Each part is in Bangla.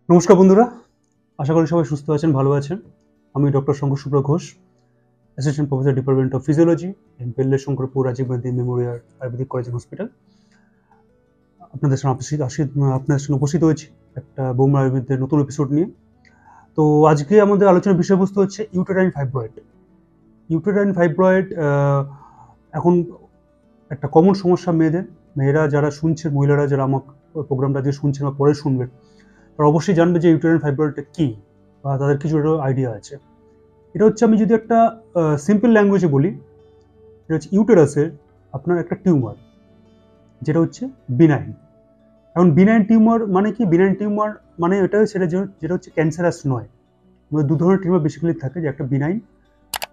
নমস্কার বন্ধুরা, আশা করি সবাই সুস্থ আছেন, ভালো আছেন। আমি doctor Shankar Subra Ghosh, assistant professor, department of physiology, Belle Shankarpur Rajiv Gandhi memorial ayurvedic college and hospital. আপনাদের সঙ্গে উপস্থিত হয়েছি একটা বোম আয়ুর্বেদের নতুন এপিসোড নিয়ে। তো আজকে আমাদের আলোচনার বিষয়বস্তু হচ্ছে ইউটেরাইন ফাইব্রয়েড। ইউটেরাইন ফাইব্রয়েড এখন একটা কমন সমস্যা মেয়েরা যারা শুনছেন, মহিলারা যারা আমার প্রোগ্রামটা যে শুনছেন বা পরে শুনবেন, তারা অবশ্যই জানবে যে ইউটেরাইন ফাইব্রয়েডটা কী, বা তাদের কিছু আইডিয়া আছে। এটা হচ্ছে, আমি যদি একটা সিম্পল ল্যাঙ্গুয়েজে বলি, এটা হচ্ছে ইউটেরাসের আপনার একটা টিউমার, যেটা হচ্ছে বিনাইন। এখন বিনাইন টিউমার মানে কি? বিনাইন টিউমার মানে যেটা হচ্ছে ক্যান্সারাস নয়। দু ধরনের টিউমার বেসিক্যালি থাকে, যে একটা বিনাইন,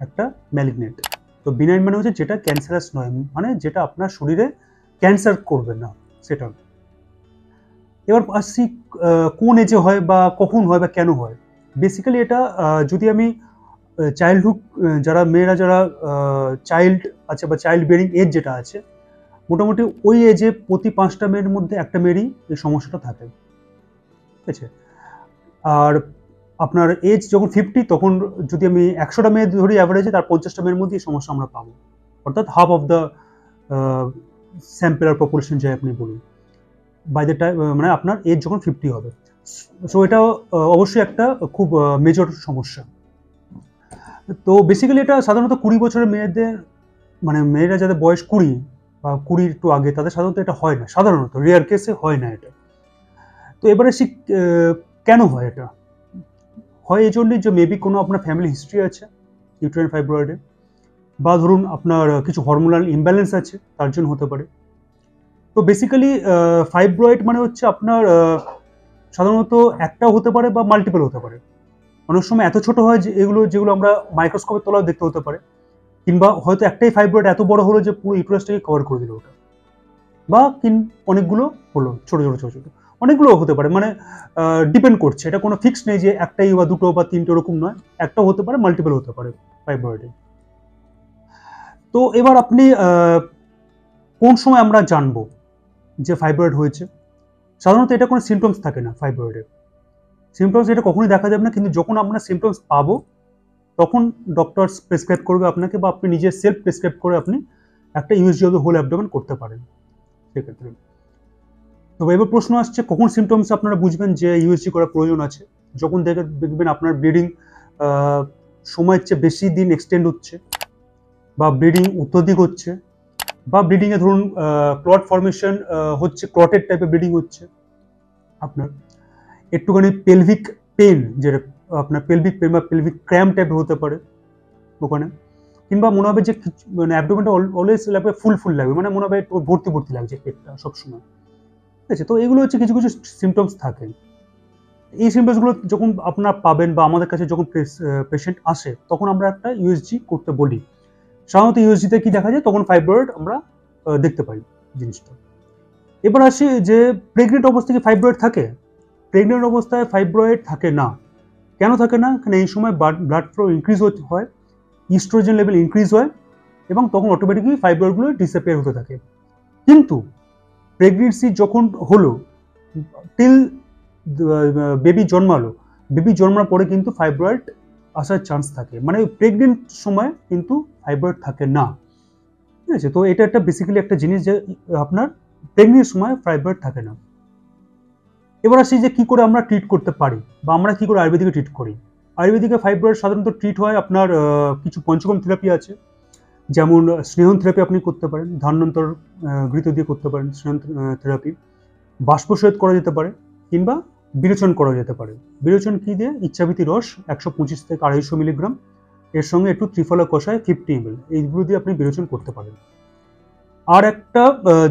একটা ম্যালিগনেন্ট। তো বিনাইন মানে হচ্ছে যেটা ক্যান্সারাস নয়, মানে যেটা আপনার শরীরে ক্যান্সার করবে না, সেটা। এবার আসছি কোন এজে হয় বা কখন হয় বা কেন হয়। বেসিক্যালি এটা যদি আমি চাইল্ডহুড, মেয়েরা যারা চাইল্ড আছে বা চাইল্ড বিয়ারিং এজ যেটা আছে, মোটামুটি ওই এজে প্রতি 5টা মেয়ের মধ্যে একটা মেয়েরই এই সমস্যাটা থাকে, ঠিক আছে। আর আপনার এজ যখন 50, তখন যদি আমি 100টা মেয়ে ধরি অ্যাভারেজে, তার 50টা মেয়ের মধ্যে এই সমস্যা আমরা পাবো, অর্থাৎ হাফ অফ দ্য স্যাম্পল আর পপুলেশন, যাই আপনি বলুন, বাই দ্য টাইম, মানে আপনার এজ যখন 50 হবে। সো এটা অবশ্যই একটা খুব মেজর সমস্যা। তো বেসিক্যালি এটা সাধারণত 20 বছরের মেয়েদের, মানে মেয়েরা যাদের বয়স 20 বা 20 একটু আগে, তাদের সাধারণত এটা হয় না, সাধারণত রেয়ার কেসে হয় না এটা। তো এবারে কেন হয় এটা? হয় এই জন্যই যে মেবি কোনো আপনার ফ্যামিলি হিস্ট্রি আছে ইউটেরাইন ফাইব্রয়েডে, বা ধরুন আপনার কিছু হরমোনাল ইমব্যালেন্স আছে, তার জন্য হতে পারে। তো বেসিক্যালি ফাইব্রয়েড মানে হচ্ছে আপনার সাধারণত একটাও হতে পারে বা মাল্টিপল হতে পারে। অনেক সময় এত ছোট হয় যে যেগুলো আমরা মাইক্রোস্কোপের তলায় দেখতে হতে পারে, কিংবা হয়তো একটাই ফাইব্রয়েড এত বড় হলো যে পুরো ইউটেরাসটাকে কভার করে দিল ওটা, বা অনেকগুলো হলো ছোট ছোট ছোট ছোট, অনেকগুলো হতে পারে। মানে ডিপেন্ড করছে, এটা কোনো ফিক্স নেই যে একটাই বা দুটো বা তিনটে, ওরকম নয়, একটাও হতে পারে, মাল্টিপল হতে পারে ফাইব্রয়েডে। তো এবার আপনি কোন সময় আমরা জানবো যে ফাইব্রয়েড হয়েছে? সাধারণত এটা কোনো সিমটমস থাকে না ফাইব্রয়েডের। সিমটমস এটা কখনোই দেখা যাবে না, কিন্তু যখন আমরা সিমটমস পাবো, তখন ডক্টর প্রেসক্রাইব করবে আপনাকে, বা আপনি নিজে সেলফ প্রেসক্রাইব করে আপনি একটা USG of the whole abdomen করতে পারেন সেক্ষেত্রে। তো এবার প্রশ্ন আসছে, কখন সিমটমস আপনারা বুঝবেন যে ইউএসজি করার প্রয়োজন আছে? যখন দেখবেন আপনার ব্লিডিং সময়ের চেয়ে বেশি দিন এক্সটেন্ড হচ্ছে, বা ব্লিডিং অত্যধিক হচ্ছে, বা ব্লিডিংয়ে ধরুন ক্লট ফর্মেশন হচ্ছে, ক্লটেড টাইপের ব্লিডিং হচ্ছে, আপনার একটুখানি পেলভিক পেন, যেটা আপনার পেলভিক পেন বা পেলভিক ক্র্যাম্প টাইপের হতে পারে ওখানে, কিংবা মনে হবে যে মানে অ্যাবডোমেনটা অলওয়েজ লাগবে, ফুল ফুল লাগবে, মানে মনে হবে ভর্তি ভর্তি লাগছে পেটটা সবসময়, ঠিক আছে। তো এগুলো হচ্ছে কিছু কিছু সিমটমস থাকে। এই সিমটমসগুলো যখন আপনারা পাবেন, বা আমাদের কাছে যখন পেশেন্ট আসে, তখন আমরা একটা ইউএসজি করতে বলি। সাধারণত ইউএসজিতে কি দেখা যায়, তখন ফাইব্রয়েড আমরা দেখতে পাই জিনিসটা। এবার আসি যে প্রেগনেন্ট অবস্থায় কি ফাইব্রয়েড থাকে? প্রেগনেন্ট অবস্থায় ফাইব্রয়েড থাকে না। কেন থাকে না? কারণ এই সময় ব্লাড ফ্লো ইনক্রিজ হয়, ইস্ট্রোজেন লেভেল ইনক্রিজ হয়, এবং তখন অটোমেটিকলি ফাইব্রয়েডগুলো ডিসঅ্যাপিয়ার হতে থাকে। কিন্তু প্রেগনেন্সি যখন হলো, টিল বেবি জন্মালো, বেবি জন্মার পরে কিন্তু ফাইব্রয়েড আসার চান্স থাকে, মানে প্রেগনেন্ট সময় কিন্তু ফাইব্রয়েড থাকে না, ঠিক আছে। তো এটা একটা বেসিক্যালি একটা জিনিস, যে আপনার প্রেগনেন্সির সময় ফাইব্রয়েড থাকে না। এবার আসি যে কি করে আমরা ট্রিট করতে পারি, বা আমরা কি করে আয়ুর্বেদিকে ট্রিট করি। আয়ুর্বেদিকে ফাইব্রয়েড সাধারণত ট্রিট হয় আপনার কিছু পঞ্চকর্ম থেরাপি আছে, যেমন স্নেহন থেরাপি আপনি করতে পারেন, ধান্যন্তর ঘৃত দিয়ে করতে পারেন স্নেহন থেরাপি, বাষ্পসহিত করা যেতে পারে, কিংবা বিরেচন করা যেতে পারে। বিরেচন কি দিয়ে? ইচ্ছাবৃতি রস 125 থেকে 250 মিলিগ্রাম, এর সঙ্গে একটু ত্রিফলা কষায় 50 ml, এইগুলো দিয়ে আপনি বিরেচন করতে পারেন। আর একটা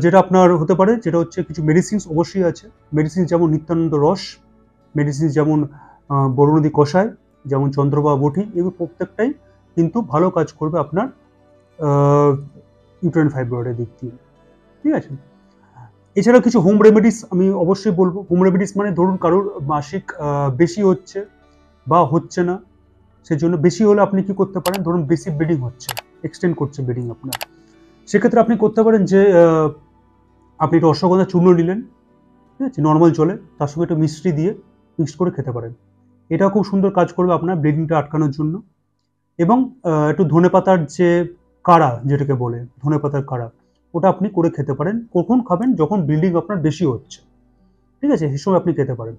যেটা আপনার হতে পারে, যেটা হচ্ছে কিছু মেডিসিনস অবশ্যই আছে। মেডিসিন যেমন নিত্যানন্দ রস, মেডিসিন যেমন বরুণদী কষায়, যেমন চন্দ্রবা বটি, এগুলো প্রত্যেকটাই কিন্তু ভালো কাজ করবে আপনার ইউটেরাইন ফাইব্রয়েডের দিক দিয়ে, ঠিক আছে। এছাড়াও কিছু হোম রেমেডিস আমি অবশ্যই বলবো। হোম রেমেডিস মানে ধরুন কারোর মাসিক বেশি হচ্ছে বা হচ্ছে না, সেজন্য বেশি হলে আপনি কি করতে পারেন, ধরুন বেশি ব্লিডিং হচ্ছে, এক্সটেন্ড করছে ব্লিডিং আপনার, সেক্ষেত্রে আপনি করতে পারেন যে আপনি একটু অশ্বগন্ধা চূর্ণ নিলেন, ঠিক আছে, নর্মাল জলে, তার সঙ্গে একটু মিষ্টি দিয়ে মিক্সড করে খেতে পারেন। এটাও খুব সুন্দর কাজ করবে আপনার ব্লিডিংটা আটকানোর জন্য। এবং একটু ধনেপাতার যে কাড়া যেটাকে বলে ধনেপাতার কাড়া, ওটা আপনি করে খেতে পারেন। কখন খাবেন? যখন ব্লিডিং আপনার বেশি হচ্ছে, ঠিক আছে? সেই সময় আপনি খেতে পারেন।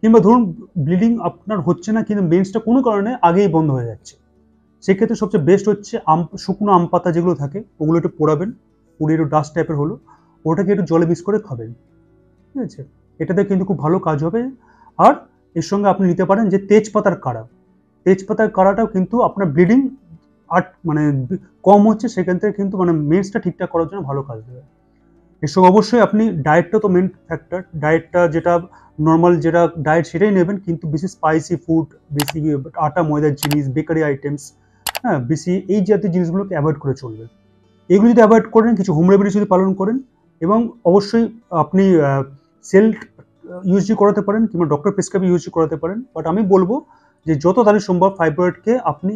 কিংবা ধরুন ব্লিডিং আপনার হচ্ছে না কিন্তু মেন্সটা কোনো কারণে আগেই বন্ধ হয়ে যাচ্ছে, সেক্ষেত্রে সবচেয়ে বেস্ট হচ্ছে শুকনো আম পাতা যেগুলো থাকে ওগুলো একটু পোড়াবেন, পুড়িয়ে একটু ডাস্ট টাইপের হলো, ওটাকে একটু জলে মিক্স করে খাবেন, ঠিক আছে? এটাতে কিন্তু খুব ভালো কাজ হবে। আর এর সঙ্গে আপনি নিতে পারেন যে তেজপাতার কাড়া। তেজপাতার কাড়াটাও কিন্তু আপনার ব্লিডিং মানে কম হচ্ছে, সেখান থেকে কিন্তু মানে মেন্সটা ঠিকঠাক করার জন্য ভালো কাজ দেবে। এর সঙ্গে অবশ্যই আপনি ডায়েটটা তো মেন ফ্যাক্টর, ডায়েটটা যেটা নর্মাল যেটা ডায়েট সেটাই নেবেন, কিন্তু বেশি স্পাইসি ফুড, বেশি আটা ময়দার জিনিস, বেকারি আইটেমস, হ্যাঁ, বেশি এই জাতীয় জিনিসগুলোকে অ্যাভয়েড করে চলবে। এগুলো যদি অ্যাভয়েড করেন, কিছু হোম রেমেডি যদি পালন করেন, এবং অবশ্যই আপনি সেলফ ইউএসজি করাতে পারেন কিংবা ডক্টর প্রেসক্রাইব ইউএসজি করাতে পারেন। বাট আমি বলবো যে যত তাড়াতাড়ি সম্ভব ফাইব্রয়েডকে আপনি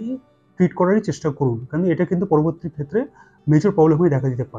ট্রিট করারই চেষ্টা করুন, কারণ এটা কিন্তু পরবর্তী ক্ষেত্রে মেজর প্রবলেম হয়ে দেখা দিতে পারে।